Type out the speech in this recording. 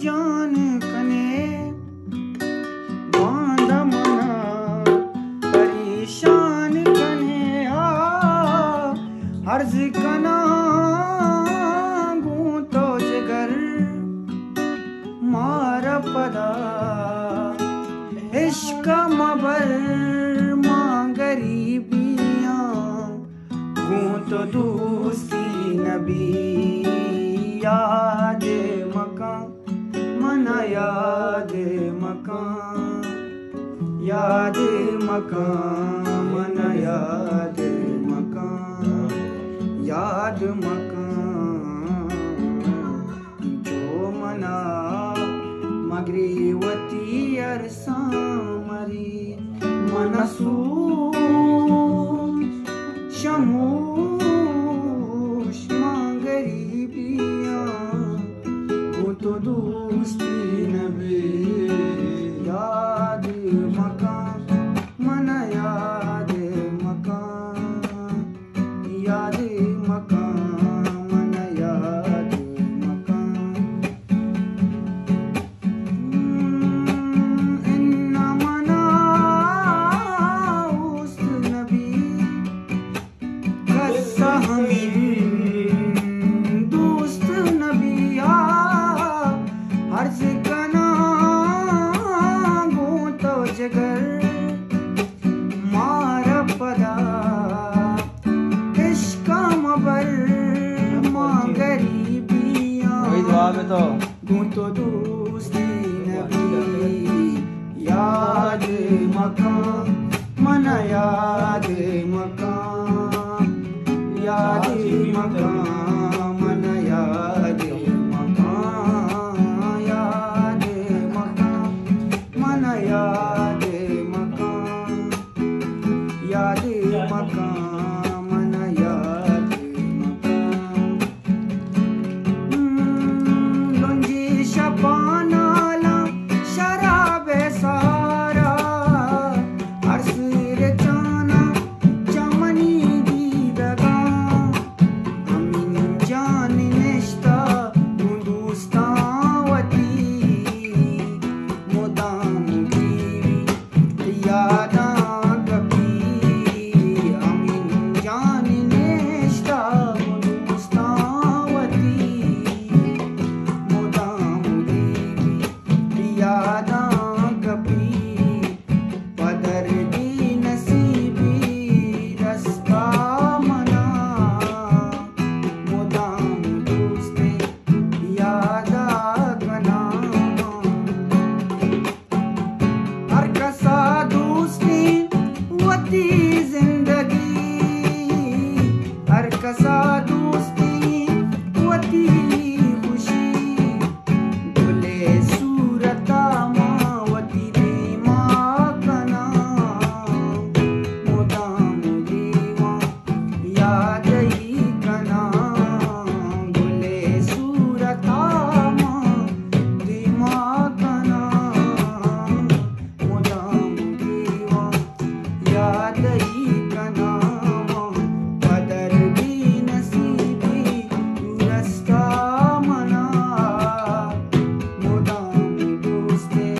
जान कने बांध मना परेशान कने हर्ज कना गूंतो जिगर मार पदा इश्क मबर मां गरीबियां गूंतो दोस्ती नबी याद मकान मना याद मकान मना याद मकान जो मना मगरीवती अरसा मरी मनसूस शमूश मां गरीबियां वो तो दोस्ती नबी याद मकान मना याद मकान मना याद मकान इन्ना मना उस नबी कस्सा दोस्त नबिया अर्ज कना गूंतो जिगर मार पदा इश्क मबर मां गरीबियां गूंतो दोस्ती नबी याद मकान मना याद मकान